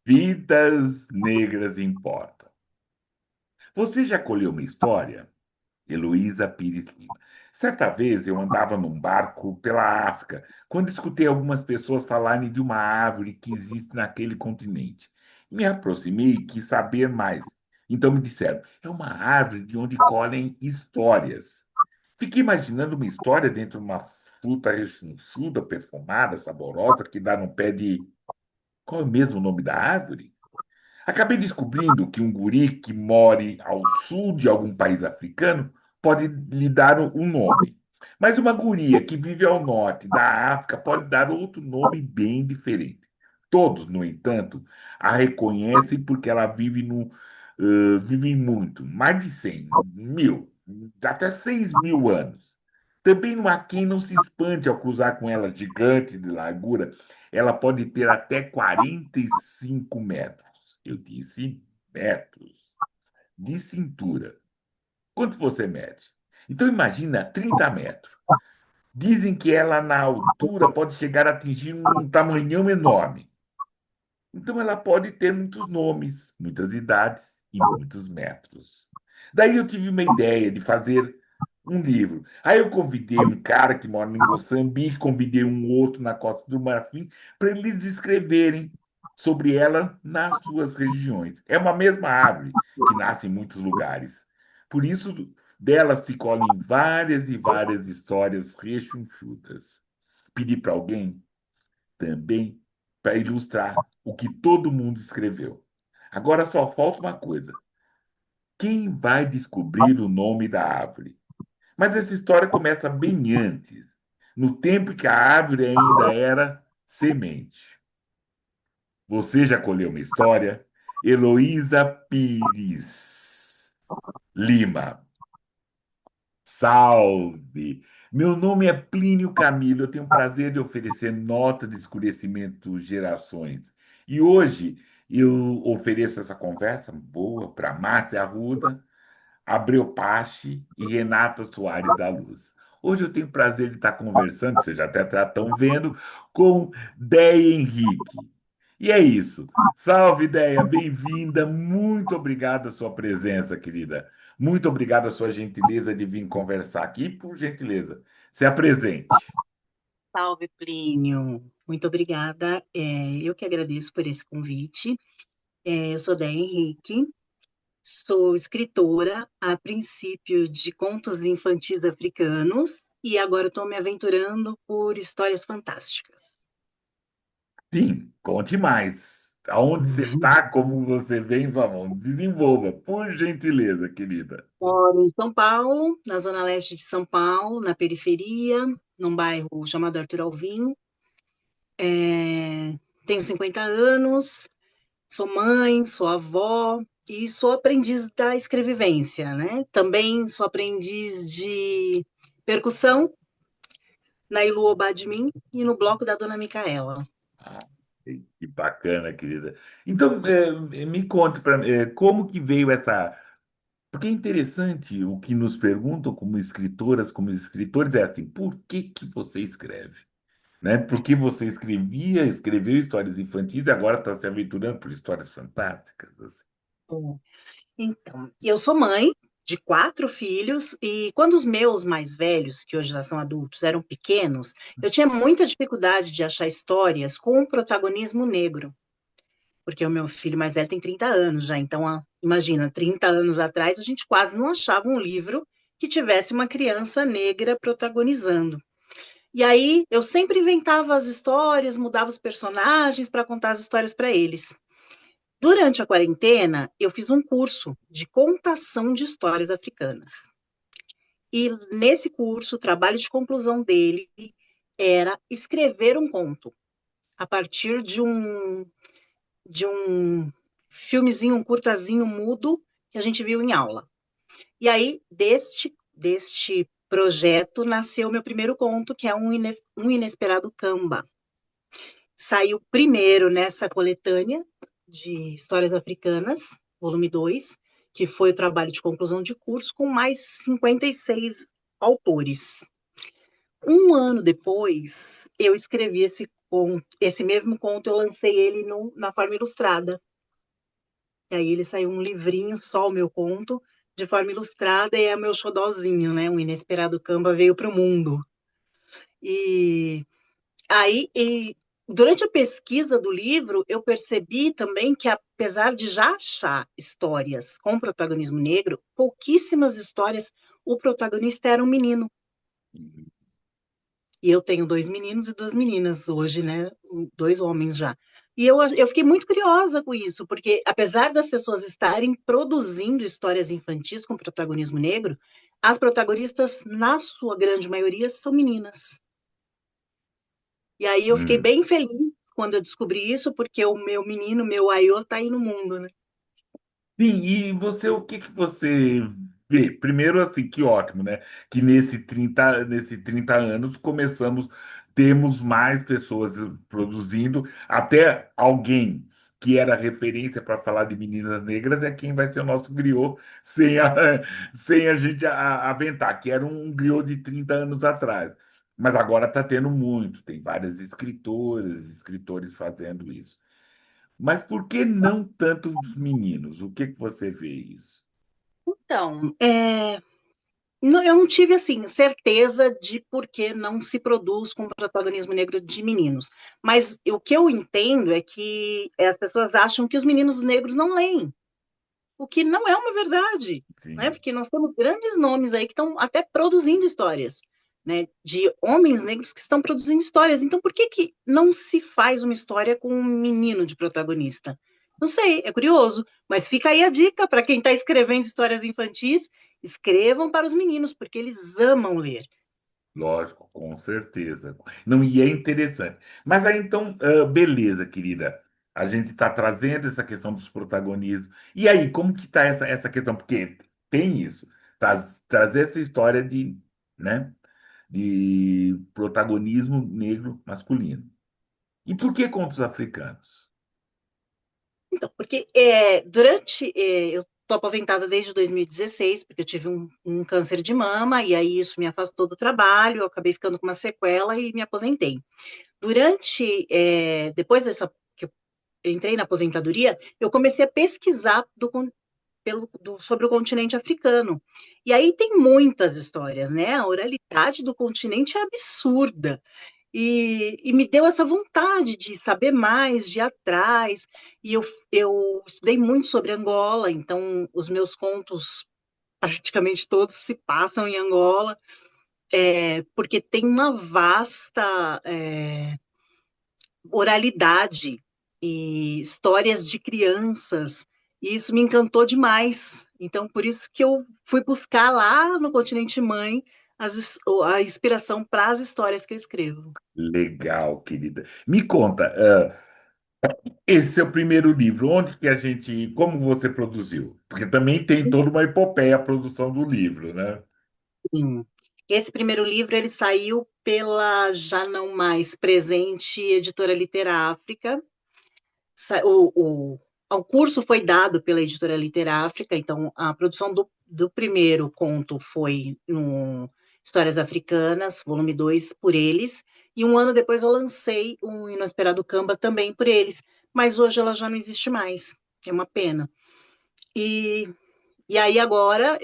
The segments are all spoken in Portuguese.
Vidas negras importam. Você já colheu uma história? Heloísa Pires Lima. Certa vez eu andava num barco pela África, quando escutei algumas pessoas falarem de uma árvore que existe naquele continente. Me aproximei e quis saber mais. Então me disseram: é uma árvore de onde colhem histórias. Fiquei imaginando uma história dentro de uma fruta rechonchuda, perfumada, saborosa, que dá no pé de. Qual é mesmo o nome da árvore? Acabei descobrindo que um guri que more ao sul de algum país africano pode lhe dar um nome. Mas uma guria que vive ao norte da África pode dar outro nome bem diferente. Todos, no entanto, a reconhecem porque ela vive vive muito, mais de 100, 1000, até 6.000 anos. Também não há quem não se espante ao cruzar com ela gigante de largura. Ela pode ter até 45 metros. Eu disse metros de cintura. Quanto você mede? Então imagina 30 metros. Dizem que ela na altura pode chegar a atingir um tamanhão enorme. Então ela pode ter muitos nomes, muitas idades e muitos metros. Daí eu tive uma ideia de fazer um livro. Aí eu convidei um cara que mora em Moçambique, convidei um outro na Costa do Marfim, para eles escreverem sobre ela nas suas regiões. É uma mesma árvore que nasce em muitos lugares. Por isso, dela se colhem várias e várias histórias rechonchudas. Pedi para alguém também para ilustrar o que todo mundo escreveu. Agora só falta uma coisa: quem vai descobrir o nome da árvore? Mas essa história começa bem antes, no tempo que a árvore ainda era semente. Você já colheu uma história? Heloísa Pires Lima. Salve! Meu nome é Plínio Camilo. Eu tenho o prazer de oferecer nota de escurecimento gerações. E hoje eu ofereço essa conversa boa para Márcia Arruda, Abreu Pache e Renata Soares da Luz. Hoje eu tenho o prazer de estar conversando, vocês já até estão vendo, com Déia Henrique. E é isso. Salve, Déia, bem-vinda. Muito obrigado a sua presença, querida. Muito obrigado a sua gentileza de vir conversar aqui. E, por gentileza, se apresente. Salve, Plínio. Muito obrigada. Eu que agradeço por esse convite. Eu sou Déia Henrique, sou escritora, a princípio de contos infantis africanos, e agora estou me aventurando por histórias fantásticas. Sim, conte mais. Aonde você está, como você vem, vamos, desenvolva, por gentileza, querida. Moro em São Paulo, na zona leste de São Paulo, na periferia, num bairro chamado Arthur Alvim. Tenho 50 anos, sou mãe, sou avó e sou aprendiz da escrevivência, né? Também sou aprendiz de percussão na Ilu Obadmin e no bloco da Dona Micaela. Ah, que bacana, querida. Então, me conte para como que veio essa. Porque é interessante o que nos perguntam como escritoras, como escritores, é assim, por que que você escreve? Né? Por que você escreveu histórias infantis e agora está se aventurando por histórias fantásticas? Assim. Então, eu sou mãe de 4 filhos e quando os meus mais velhos, que hoje já são adultos, eram pequenos, eu tinha muita dificuldade de achar histórias com um protagonismo negro. Porque o meu filho mais velho tem 30 anos já, então imagina, 30 anos atrás a gente quase não achava um livro que tivesse uma criança negra protagonizando. E aí eu sempre inventava as histórias, mudava os personagens para contar as histórias para eles. Durante a quarentena, eu fiz um curso de contação de histórias africanas. E nesse curso, o trabalho de conclusão dele era escrever um conto a partir de um filmezinho, um curtazinho mudo que a gente viu em aula. E aí, deste projeto, nasceu meu primeiro conto, que é um Inesperado Camba. Saiu primeiro nessa coletânea de histórias africanas, volume 2, que foi o trabalho de conclusão de curso, com mais 56 autores. Um ano depois, eu escrevi esse mesmo conto eu lancei ele na forma ilustrada. E aí ele saiu um livrinho, só o meu conto, de forma ilustrada, e é o meu xodozinho, né? Um Inesperado Camba veio para o mundo. E aí, durante a pesquisa do livro, eu percebi também que, apesar de já achar histórias com protagonismo negro, pouquíssimas histórias o protagonista era um menino. E eu tenho dois meninos e duas meninas hoje, né? Dois homens já. E eu fiquei muito curiosa com isso, porque apesar das pessoas estarem produzindo histórias infantis com protagonismo negro, as protagonistas, na sua grande maioria, são meninas. E aí eu fiquei Hum. bem feliz quando eu descobri isso, porque o meu menino, meu Aiô, tá aí no mundo, né? Sim, e você, o que que você vê? Primeiro, assim, que ótimo, né? Que nesse 30 anos temos mais pessoas produzindo, até alguém que era referência para falar de meninas negras é quem vai ser o nosso griot sem a gente aventar, que era um griot de 30 anos atrás. Mas agora está tendo muito, tem várias escritoras, escritores fazendo isso. Mas por que não tanto os meninos? O que que você vê isso? Então, eu não tive assim certeza de por que não se produz com protagonismo negro de meninos. Mas o que eu entendo é que as pessoas acham que os meninos negros não leem, o que não é uma verdade, né? Sim, Porque nós temos grandes nomes aí que estão até produzindo histórias, né? De homens negros que estão produzindo histórias. Então, por que que não se faz uma história com um menino de protagonista? Não sei, é curioso, mas fica aí a dica para quem está escrevendo histórias infantis, escrevam para os meninos, porque eles amam ler. lógico, com certeza. Não, e é interessante. Mas aí então, beleza, querida. A gente está trazendo essa questão dos protagonismos. E aí, como que está essa questão? Porque tem isso. Trazer essa história né, de protagonismo negro masculino. E por que contos africanos? Então, porque eu estou aposentada desde 2016, porque eu tive um câncer de mama, e aí isso me afastou do trabalho, eu acabei ficando com uma sequela e me aposentei. Depois que eu entrei na aposentadoria, eu comecei a pesquisar sobre o continente africano. E aí tem muitas histórias, né? A oralidade do continente é absurda. E me deu essa vontade de saber mais, de ir atrás. E eu estudei muito sobre Angola, então os meus contos, praticamente todos, se passam em Angola, porque tem uma vasta oralidade e histórias de crianças, e isso me encantou demais. Então, por isso que eu fui buscar lá no Continente Mãe a inspiração para as histórias que eu escrevo. Legal, querida. Me conta, esse seu primeiro livro, onde que a gente, como você produziu? Porque também tem toda uma epopeia a produção do livro, né? Sim. Esse primeiro livro ele saiu pela já não mais presente Editora Litera África. Sa- O, o, o curso foi dado pela Editora Litera África, então a produção do primeiro conto foi no Histórias Africanas, volume 2 por eles, e um ano depois eu lancei o Inesperado Camba também por eles, mas hoje ela já não existe mais, é uma pena. E, e aí agora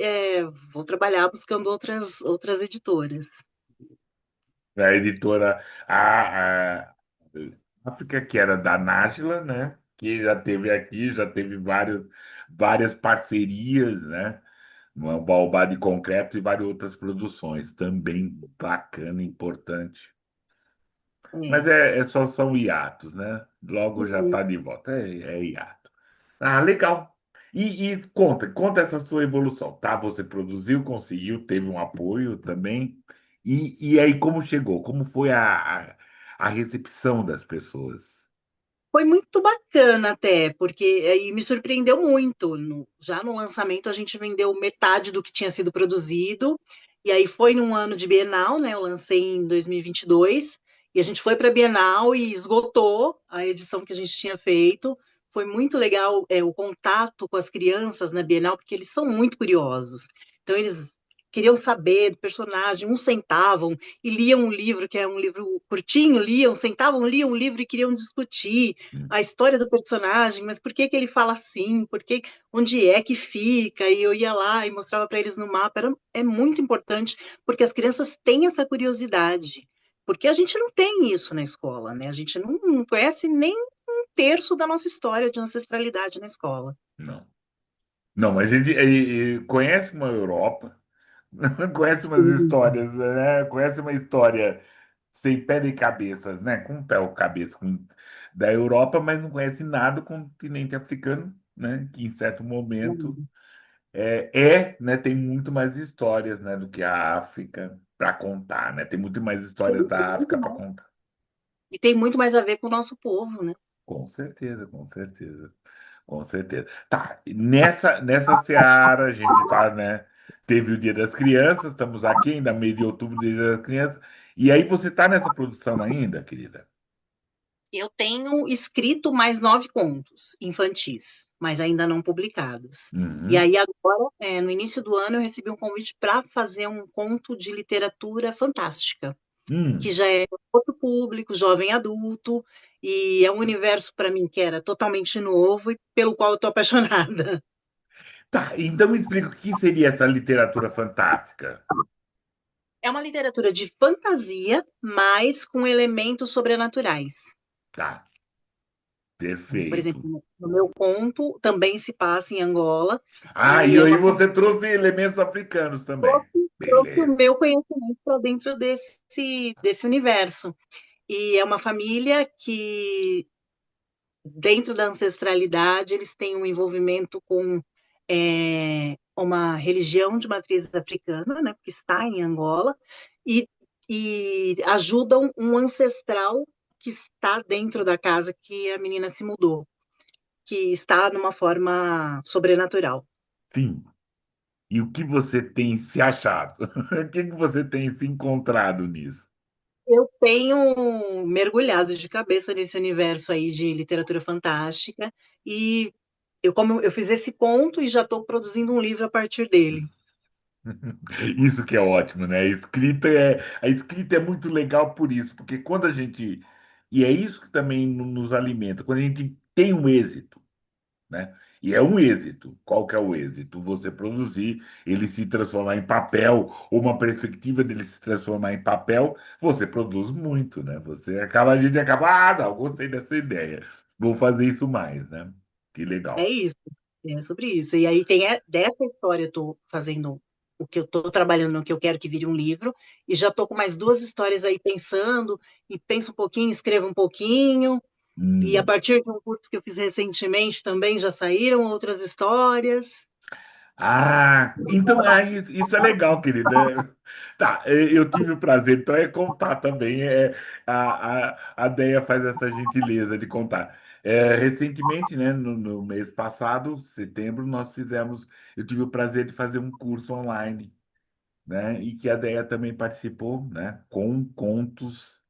vou trabalhar buscando outras editoras. A editora a África, que era da Nájila, né? Que já teve aqui, já teve várias parcerias, né? O Baobá de Concreto e várias outras produções. Também bacana, importante. Mas É. só são hiatos, né? Logo já está de volta. É hiato. Ah, legal. E conta essa sua evolução, tá? Você produziu, conseguiu, teve um apoio também. E aí, como chegou? Como foi a recepção das pessoas? Foi muito bacana até, porque aí me surpreendeu muito. Já no lançamento a gente vendeu metade do que tinha sido produzido, e aí foi num ano de Bienal, né? Eu lancei em 2022, e a gente foi para a Bienal e esgotou a edição que a gente tinha feito. Foi muito legal o contato com as crianças na Bienal, porque eles são muito curiosos. Então eles queriam saber do personagem, uns sentavam e liam um livro, que é um livro curtinho, liam, sentavam, liam um livro e queriam discutir Hum. a história do personagem, mas por que que ele fala assim, onde é que fica, e eu ia lá e mostrava para eles no mapa, é muito importante, porque as crianças têm essa curiosidade, porque a gente não tem isso na escola, né? A gente não conhece nem um terço da nossa história de ancestralidade na escola. Não. Não, mas a gente conhece uma Europa, conhece umas Sim. histórias, né? Conhece uma história sem pé nem cabeça, né? Com um pé ou cabeça da Europa, mas não conhece nada do continente africano, né? Que em certo momento né? Tem muito mais histórias, né? Do que a África para contar, né? Tem muito mais histórias da África para contar. E tem muito mais a ver com o nosso povo, né? Com certeza, com certeza. Com certeza. Tá, nessa seara, a gente tá, né? Teve o Dia das Crianças, estamos aqui ainda mês de outubro, Dia das Crianças. E aí você tá nessa produção ainda, querida? Eu tenho escrito mais 9 contos infantis, mas ainda não publicados. E Uhum. aí agora, no início do ano, eu recebi um convite para fazer um conto de literatura fantástica, que Hum. já é outro público, jovem adulto, e é um universo para mim que era totalmente novo e pelo qual eu estou apaixonada. Tá, então me explica o que seria essa literatura fantástica. É uma literatura de fantasia, mas com elementos sobrenaturais. Tá, Então, por exemplo, perfeito. no meu conto também se passa em Angola Ah, e e é aí uma você trouxe elementos africanos também. trouxe o Beleza. meu conhecimento para dentro desse universo. E é uma família que, dentro da ancestralidade, eles têm um envolvimento com uma religião de matriz africana, né, que está em Angola, e, e ajudam um ancestral que está dentro da casa que a menina se mudou, que está numa forma sobrenatural. Sim. E o que você tem se achado? O que que você tem se encontrado nisso? Eu tenho mergulhado de cabeça nesse universo aí de literatura fantástica e como eu fiz esse conto e já estou produzindo um livro a partir dele. Isso que é ótimo, né? A escrita é muito legal por isso, porque quando a gente. E é isso que também nos alimenta, quando a gente tem um êxito, né? E é um êxito. Qual que é o êxito? Você produzir, ele se transformar em papel, ou uma perspectiva dele se transformar em papel, você produz muito, né? A gente acaba, não, gostei dessa ideia. Vou fazer isso mais, né? Que É legal. isso, é sobre isso. E aí dessa história eu estou fazendo o que eu estou trabalhando no que eu quero que vire um livro e já estou com mais duas histórias aí pensando e penso um pouquinho, escrevo um pouquinho e a Hum. partir de um curso que eu fiz recentemente também já saíram outras histórias. Então isso é legal, querida. Tá, eu tive o prazer, então é contar também. A Deia faz essa gentileza de contar. Recentemente, né, no mês passado, setembro, eu tive o prazer de fazer um curso online, né, e que a Deia também participou, né, com contos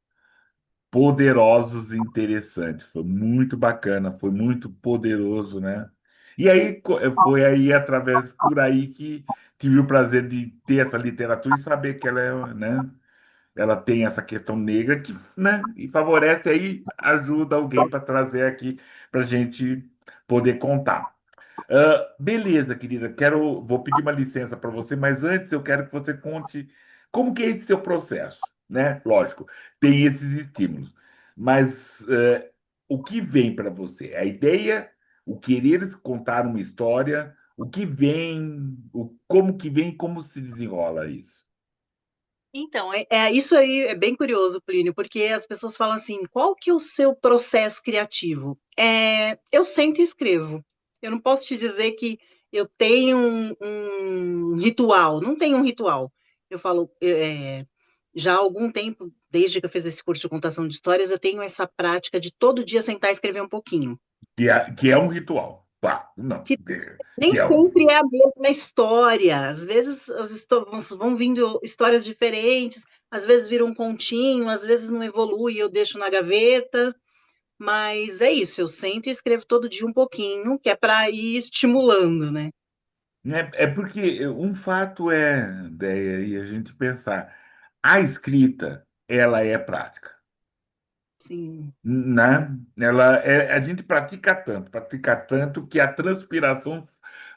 poderosos e interessantes. Foi muito bacana, foi muito poderoso, né? E aí foi aí através por aí que tive o prazer de ter essa literatura e saber que ela é, né? Ela tem essa questão negra que, né? E favorece aí, ajuda alguém para trazer aqui para a gente poder contar. Beleza, querida. Vou pedir uma licença para você, mas antes eu quero que você conte como que é esse seu processo, né? Lógico, tem esses estímulos, mas o que vem para você? A ideia, o querer contar uma história, o que vem, como que vem, como se desenrola isso? Então, isso aí é bem curioso, Plínio, porque as pessoas falam assim, qual que é o seu processo criativo? Eu sento e escrevo. Eu não posso te dizer que eu tenho um ritual, não tenho um ritual. Eu falo, já há algum tempo, desde que eu fiz esse curso de contação de histórias, eu tenho essa prática de todo dia sentar e escrever um pouquinho. Que é um ritual. Pá, não, Nem que é um. sempre é a mesma história. Às vezes vão vindo histórias diferentes, às vezes vira um continho, às vezes não evolui, eu deixo na gaveta. Mas é isso, eu sento e escrevo todo dia um pouquinho, que é para ir estimulando, né? É porque um fato é, Déia, e a gente pensar, a escrita, ela é prática, Sim, né? A gente pratica tanto que a transpiração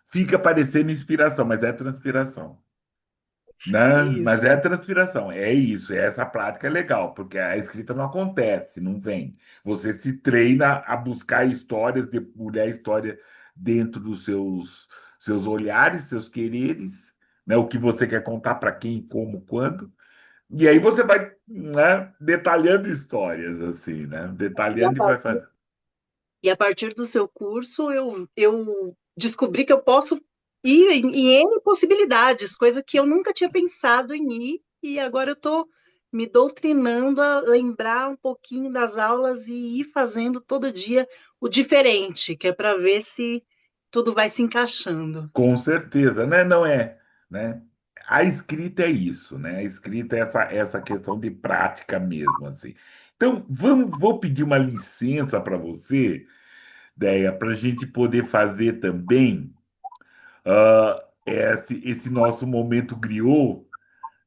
fica parecendo inspiração, mas é transpiração. Né? Mas isso. é transpiração, é isso, essa prática é legal, porque a escrita não acontece, não vem. Você se treina a buscar histórias, depurar a história dentro dos seus olhares, seus quereres, né? O que você quer contar para quem, como, quando. E aí você vai, né, detalhando histórias, assim, né? E a Detalhando e vai partir, fazer. e a partir do seu curso, eu descobri que eu posso ir em N possibilidades, coisa que eu nunca tinha pensado em ir, e agora eu estou me doutrinando a lembrar um pouquinho das aulas e ir fazendo todo dia o diferente, que é para ver se tudo vai se encaixando. Com certeza, né? Não é, né? A escrita é isso, né? A escrita é essa questão de prática mesmo, assim. Então, vou pedir uma licença para você, Deia, para a gente poder fazer também esse nosso momento griot,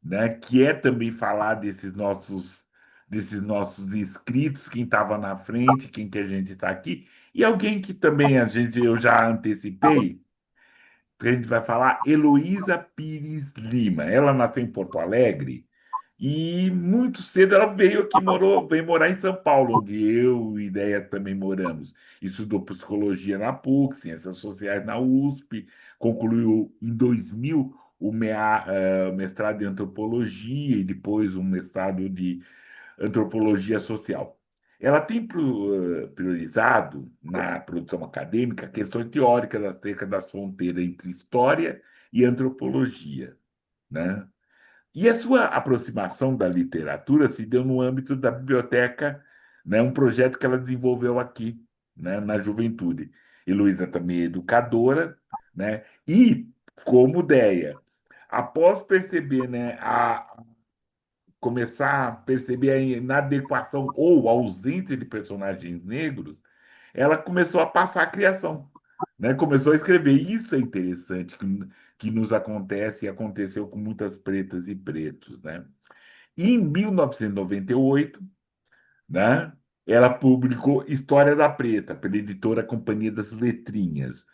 né? Que é também falar desses nossos inscritos, quem estava na frente, quem que a gente está aqui, e alguém que também eu já antecipei que a gente vai falar, Heloísa Pires Lima. Ela nasceu em Porto Alegre e muito cedo ela veio aqui, veio morar em São Paulo, onde eu e Ideia também moramos. Estudou psicologia na PUC, ciências sociais na USP, concluiu em 2000 o mestrado em antropologia e depois um mestrado de antropologia social. Ela tem priorizado na produção acadêmica questões teóricas acerca das fronteiras entre história e antropologia, né? E a sua aproximação da literatura se deu no âmbito da biblioteca, né? Um projeto que ela desenvolveu aqui, né? Na juventude. Heloísa também é educadora, né? E como ideia, após perceber, né, começar a perceber a inadequação ou a ausência de personagens negros, ela começou a passar a criação, né? Começou a escrever. Isso é interessante que nos acontece e aconteceu com muitas pretas e pretos, né? E em 1998, né? Ela publicou História da Preta pela editora Companhia das Letrinhas,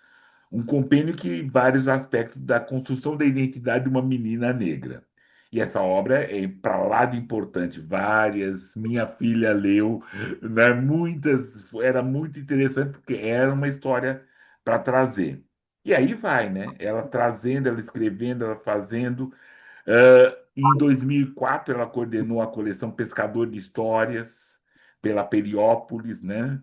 um compêndio que vários aspectos da construção da identidade de uma menina negra. E essa obra é para lá de importante, várias, minha filha leu, né, muitas, era muito interessante porque era uma história para trazer. E aí vai, né? Ela trazendo, ela escrevendo, ela fazendo. Em 2004, ela coordenou a coleção Pescador de Histórias pela Periópolis, né?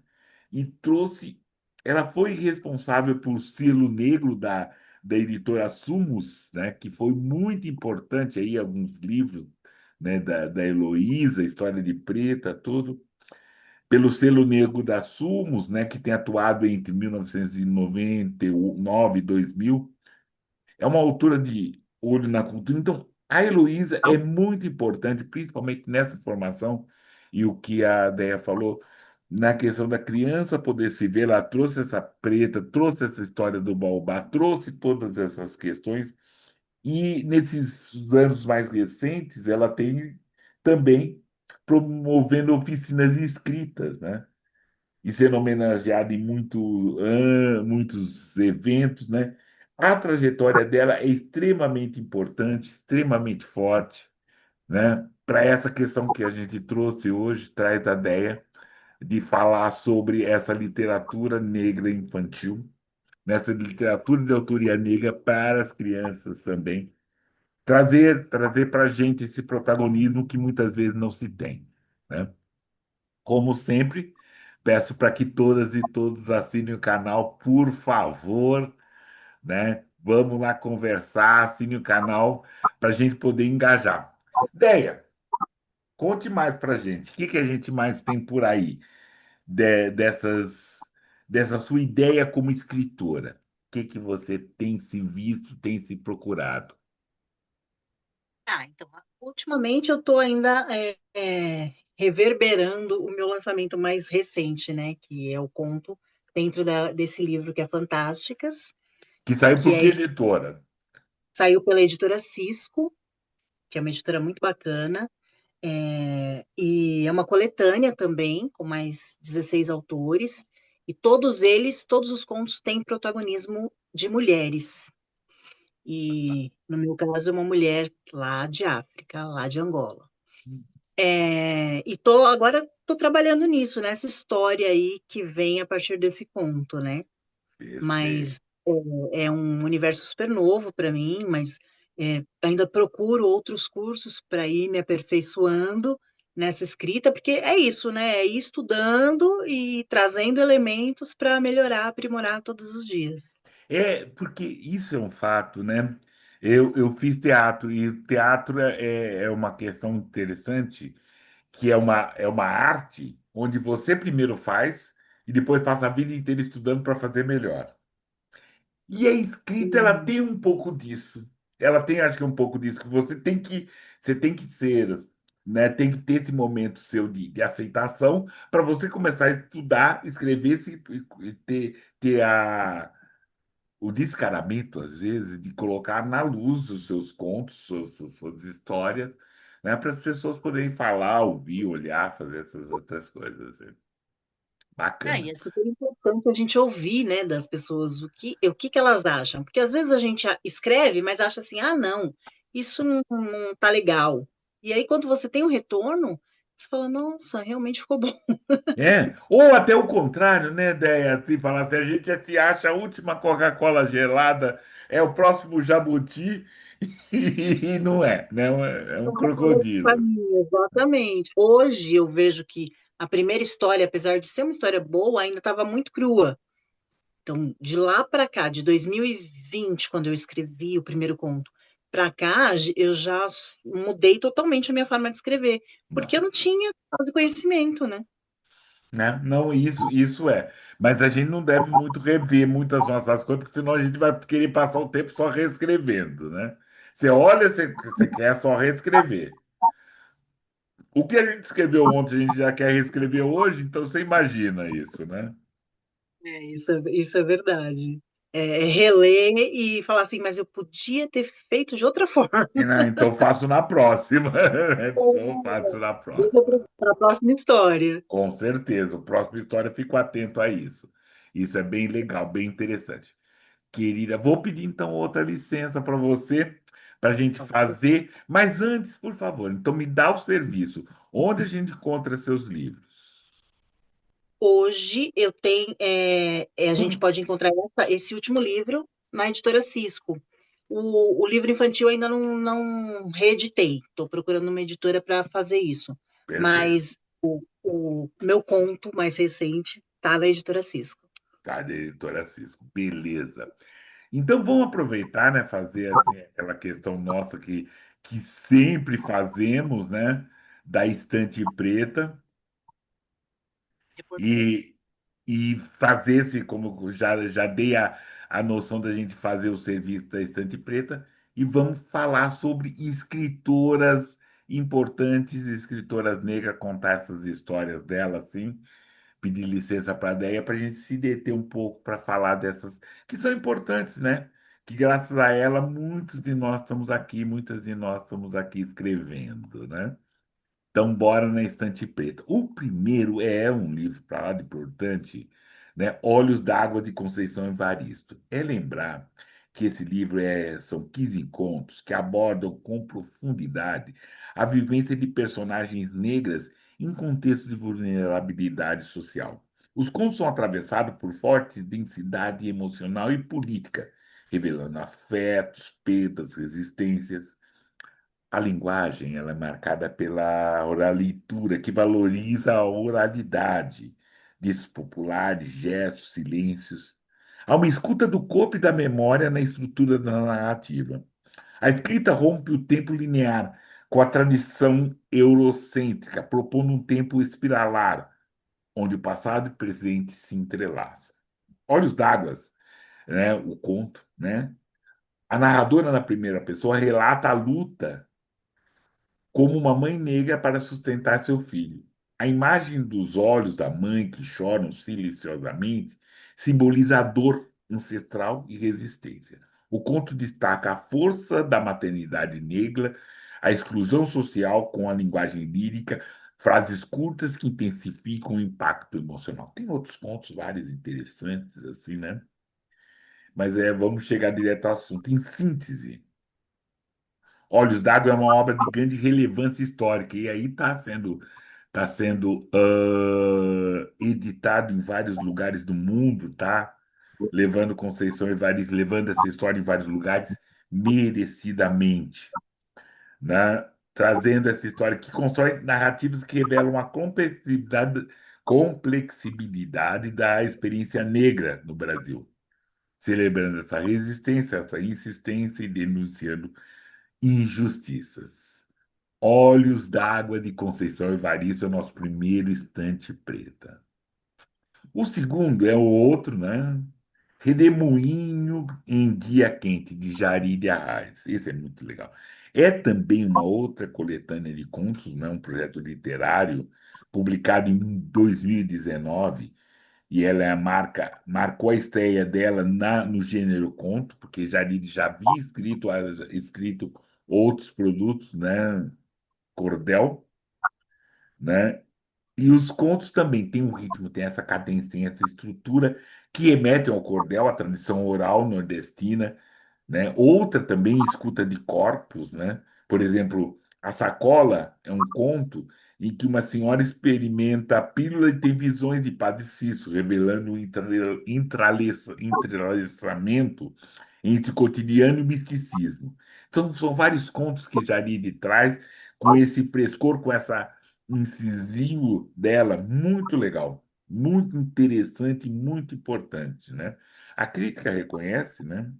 E trouxe. Ela foi responsável por selo negro da editora Sumos, né? Que foi muito importante aí, alguns livros, né? Da Heloísa, História de Preta, tudo. Pelo selo negro da Sumos, né? Que tem atuado entre 1999 e 2000, é uma autora de olho na cultura. Então, a Heloísa é muito importante, principalmente nessa formação, e o que a Deia falou, na questão da criança poder se ver, ela trouxe essa preta, trouxe essa história do Baobá, trouxe todas essas questões, e nesses anos mais recentes, ela tem também promovendo oficinas escritas, né? E sendo homenageada em muitos eventos, né? A trajetória dela é extremamente importante, extremamente forte, né? Para essa questão que a gente trouxe hoje, traz a ideia de falar sobre essa literatura negra infantil, nessa literatura de autoria negra para as crianças também. Trazer para a gente esse protagonismo que muitas vezes não se tem, né? Como sempre, peço para que todas e todos assinem o canal, por favor, né? Vamos lá conversar, assine o canal para a gente poder engajar. Ideia, conte mais para a gente. O que que a gente mais tem por aí dessa sua ideia como escritora? O que que você tem se visto, tem se procurado? Então, ultimamente eu estou ainda reverberando o meu lançamento mais recente, né? Que é o conto dentro desse livro que é Fantásticas. Que saiu que por é, que editora? saiu pela editora Cisco, que é uma editora muito bacana. E é uma coletânea também, com mais 16 autores, e todos eles, todos os contos têm protagonismo de mulheres. E no meu caso, é uma mulher lá de África, lá de Angola. E agora tô trabalhando nisso, nessa história aí que vem a partir desse conto, né? Perfeito. Mas é um universo super novo para mim, mas ainda procuro outros cursos para ir me aperfeiçoando nessa escrita, porque é isso, né? É ir estudando e trazendo elementos para melhorar, aprimorar todos os dias. É, porque isso é um fato, né? Eu fiz teatro, e o teatro é uma questão interessante, que é uma arte onde você primeiro faz e depois passa a vida inteira estudando para fazer melhor. E a escrita, ela Hum. tem um pouco disso. Ela tem, acho que um pouco disso, que você tem que ser, né? Tem que ter esse momento seu de aceitação para você começar a estudar, escrever e ter o descaramento, às vezes, de colocar na luz os seus contos, suas histórias, né? Para as pessoas poderem falar, ouvir, olhar, fazer essas outras coisas. Né? E Bacana. é super importante a gente ouvir, né, das pessoas o que que elas acham, porque às vezes a gente escreve, mas acha assim, ah, não, isso não tá legal. E aí quando você tem um retorno, você fala, nossa, realmente ficou bom. É, ou até o contrário, né, ideia, assim, falar assim, a gente já se acha a última Coca-Cola gelada, é o próximo jabuti, e não é, né, é um crocodilo, Exatamente. Hoje eu vejo que a primeira história, apesar de ser uma história boa, ainda estava muito crua. Então, de lá para cá, de 2020, quando eu escrevi o primeiro conto, para cá, eu já mudei totalmente a minha forma de escrever, porque eu não, não tinha quase conhecimento, né? né, não, isso é, mas a gente não deve muito rever muitas nossas coisas, porque senão a gente vai querer passar o tempo só reescrevendo, né, você olha, você quer só reescrever, o que a gente escreveu ontem, a gente já quer reescrever hoje, então você imagina isso, né? Isso é verdade. É reler e falar assim, mas eu podia ter feito de outra forma. E, né, então faço na próxima. Então faço na Deixa próxima. para a próxima história. Com certeza. O próximo história, fico atento a isso. Isso é bem legal, bem interessante. Querida, vou pedir então outra licença para você, para a gente fazer. Mas antes, por favor, então me dá o serviço. Onde a gente encontra seus livros? Hoje eu tenho, a gente pode encontrar esse último livro na editora Cisco. O livro infantil ainda não reeditei, estou procurando uma editora para fazer isso. Perfeito. Mas o meu conto mais recente está na editora Cisco. Tá, da editora Cisco. Beleza. Então vamos aproveitar, né, fazer assim aquela questão nossa que sempre fazemos, né, da estante preta Importante. e, e fazer esse, como já dei a noção da gente fazer o serviço da estante preta e vamos falar sobre escritoras importantes, escritoras negras, contar essas histórias delas, assim, pedir licença para a Déia para a gente se deter um pouco para falar dessas que são importantes, né? Que graças a ela muitos de nós estamos aqui, muitas de nós estamos aqui escrevendo, né? Então, bora na Estante Preta. O primeiro é um livro para lá de importante, né? Olhos d'Água de Conceição Evaristo. É lembrar que esse livro são 15 contos que abordam com profundidade a vivência de personagens negras em contexto de vulnerabilidade social. Os contos são atravessados por forte densidade emocional e política, revelando afetos, perdas, resistências. A linguagem ela é marcada pela oralitura, que valoriza a oralidade, ditos populares, gestos, silêncios. Há uma escuta do corpo e da memória na estrutura da narrativa. A escrita rompe o tempo linear com a tradição eurocêntrica, propondo um tempo espiralar, onde o passado e o presente se entrelaçam. Olhos d'Água, né, o conto, né? A narradora, na primeira pessoa, relata a luta como uma mãe negra para sustentar seu filho. A imagem dos olhos da mãe que choram silenciosamente simboliza a dor ancestral e resistência. O conto destaca a força da maternidade negra, a exclusão social com a linguagem lírica, frases curtas que intensificam o impacto emocional. Tem outros contos, vários interessantes, assim, né? Mas vamos chegar direto ao assunto. Em síntese, Olhos d'Água é uma obra de grande relevância histórica, e aí tá sendo editado em vários lugares do mundo, tá? Levando Conceição Evaristo, levando essa história em vários lugares, merecidamente, né? Trazendo essa história que constrói narrativas que revelam a complexibilidade da experiência negra no Brasil, celebrando essa resistência, essa insistência e denunciando injustiças. Olhos d'Água de Conceição Evaristo é o nosso primeiro estante preta. O segundo é o outro, né? Redemoinho em Dia Quente, de Jari de Arraes. Esse é muito legal. É também uma outra coletânea de contos, né? Um projeto literário publicado em 2019, e ela marcou a estreia dela no gênero conto, porque Jari já havia escrito outros produtos, né? Cordel, né? E os contos também têm um ritmo, tem essa cadência, tem essa estrutura que remetem ao cordel, à tradição oral nordestina, né? Outra também, escuta de corpos, né? Por exemplo, A Sacola é um conto em que uma senhora experimenta a pílula e tem visões de Padre Cícero, revelando o entrelaçamento entre cotidiano e misticismo. Então, são vários contos que Jaride traz com esse frescor, com essa incisivo dela, muito legal, muito interessante e muito importante, né? A crítica reconhece, né,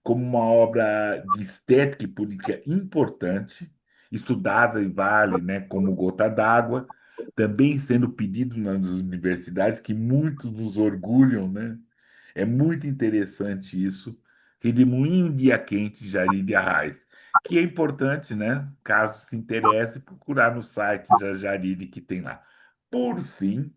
como uma obra de estética e política importante, estudada e vale, né, como gota d'água, também sendo pedido nas universidades, que muitos nos orgulham, né? É muito interessante isso. Redemoinho em Dia Quente, Jari de Arraes, que é importante, né? Caso se interesse, procurar no site da Jaride que tem lá. Por fim,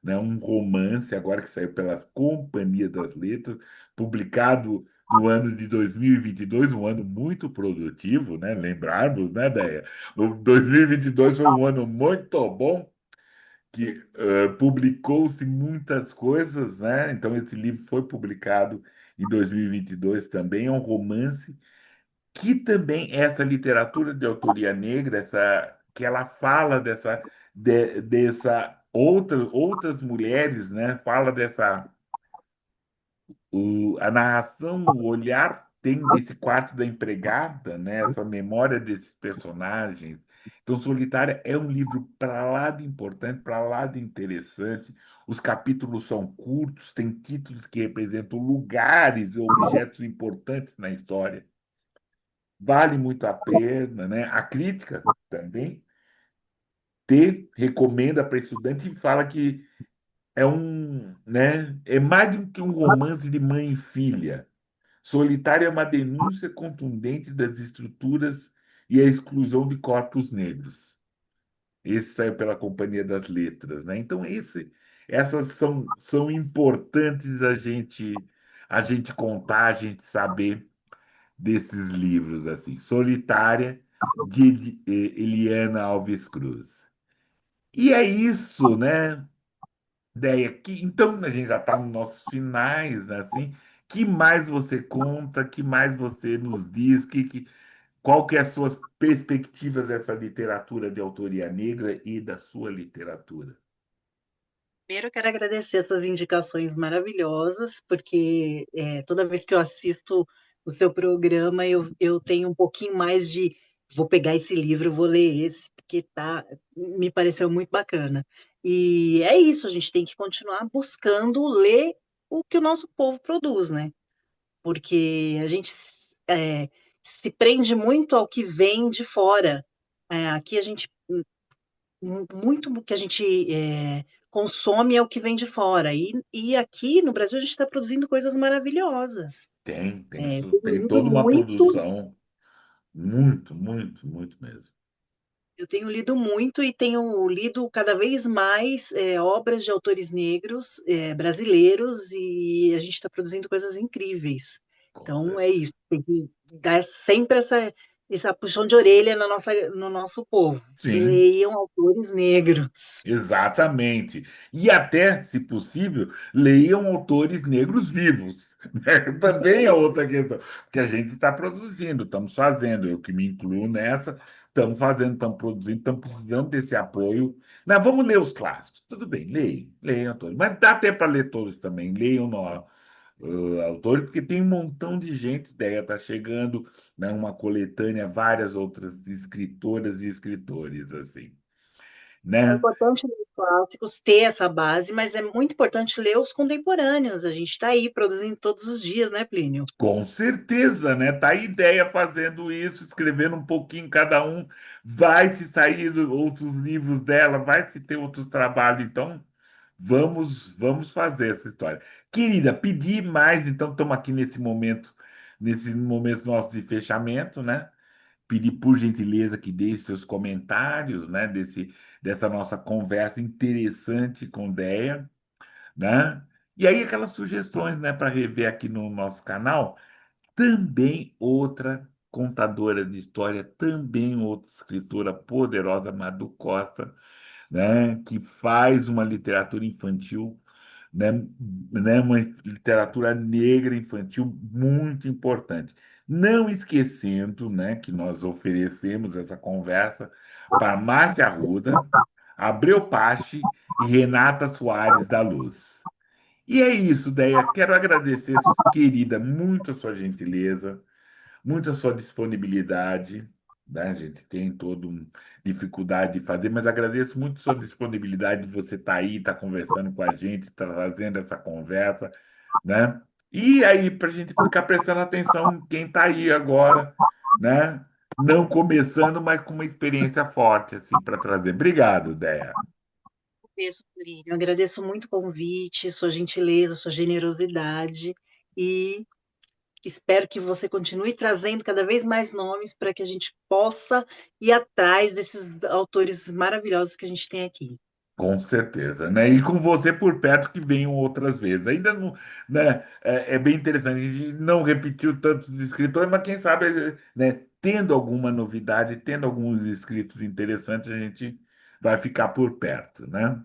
né, um romance, agora que saiu pela Companhia das Letras, publicado no ano de 2022, um ano muito produtivo, né? Lembrarmos, né, Deia? O 2022 foi um ano muito bom, que publicou-se muitas coisas, né? Então, esse livro foi publicado em 2022 também, é um romance que também essa literatura de autoria negra, que ela fala dessa outras mulheres, né? Fala a narração, o olhar tem desse quarto da empregada, né? Essa memória desses personagens. Então, Solitária é um livro para lá de importante, para lá de interessante. Os capítulos são curtos, tem títulos que representam lugares e objetos importantes na história. Vale muito a pena, né? A crítica também recomenda para estudante e fala que é mais do que um romance de mãe e filha. Solitário é uma denúncia contundente das estruturas e a exclusão de corpos negros. Esse saiu pela Companhia das Letras, né? Então essas são importantes a gente contar, a gente saber desses livros assim. Solitária de Eliana Alves Cruz. E é isso, né? Ideia que então a gente já está nos nossos finais, né, assim. Que mais você conta? Que mais você nos diz? Qual que é as suas perspectivas dessa literatura de autoria negra e da sua literatura? Primeiro, eu quero agradecer essas indicações maravilhosas, porque toda vez que eu assisto o seu programa, eu tenho um pouquinho mais de vou pegar esse livro, vou ler esse, porque me pareceu muito bacana. E é isso, a gente tem que continuar buscando ler o que o nosso povo produz, né? Porque a gente se prende muito ao que vem de fora. Aqui a gente muito do que a gente consome é o que vem de fora. E aqui no Brasil a gente está produzindo coisas maravilhosas. Tem Tem um livro toda uma muito. produção, muito, muito, muito mesmo. Eu tenho lido muito e tenho lido cada vez mais obras de autores negros, brasileiros, e a gente está produzindo coisas incríveis. Com Então é certeza. isso, tem que dar sempre essa puxão de orelha no nosso povo. Sim. Leiam autores negros. Exatamente. E até, se possível, leiam autores negros vivos, né? Também é outra questão, porque a gente está produzindo, estamos fazendo, eu que me incluo nessa, estamos fazendo, estamos produzindo, estamos precisando desse apoio. Nós vamos ler os clássicos, tudo bem, leiam todos, mas dá até para ler todos também, leiam autores, porque tem um montão de gente, ideia está chegando, né, uma coletânea, várias outras escritoras e escritores, assim, É né? importante ler os clássicos, ter essa base, mas é muito importante ler os contemporâneos. A gente está aí produzindo todos os dias, né, Plínio? Com certeza, né? Tá a ideia fazendo isso, escrevendo um pouquinho cada um. Vai se sair outros livros dela, vai se ter outros trabalhos. Então, vamos fazer essa história. Querida, pedir mais, então estamos aqui nesse momento nosso de fechamento, né? Pedir por gentileza que deixe seus comentários, né? Dessa nossa conversa interessante com Deia, né? E aí aquelas sugestões, né, para rever aqui no nosso canal. Também outra contadora de história, também outra escritora poderosa, Madu Costa, né, que faz uma literatura infantil, né, uma literatura negra infantil muito importante. Não esquecendo, né, que nós oferecemos essa conversa para Márcia Arruda, Abreu Pache e Renata Soares da Luz. E é isso, Deia. Quero agradecer, querida, muito a sua gentileza, muito a sua disponibilidade, né? A gente tem toda uma dificuldade de fazer, mas agradeço muito a sua disponibilidade de você estar aí, estar conversando com a gente, estar trazendo essa conversa, né? E aí, para a gente ficar prestando atenção em quem está aí agora, né? Não começando, mas com uma experiência forte, assim, para trazer. Obrigado, Déia. Agradeço, Plínio. Agradeço muito o convite, sua gentileza, sua generosidade e espero que você continue trazendo cada vez mais nomes para que a gente possa ir atrás desses autores maravilhosos que a gente tem aqui. Com certeza, né? E com você por perto que venham outras vezes. Ainda não, né? É bem interessante. A gente não repetiu tantos escritores, mas quem sabe, né? Tendo alguma novidade, tendo alguns escritos interessantes, a gente vai ficar por perto, né?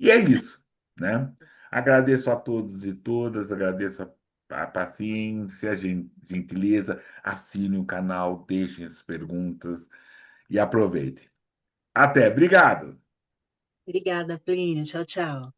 E é isso, né? Agradeço a todos e todas, agradeço a paciência, a gentileza. Assinem o canal, deixem as perguntas e aproveitem. Até, obrigado. Obrigada, Plínio. Tchau, tchau.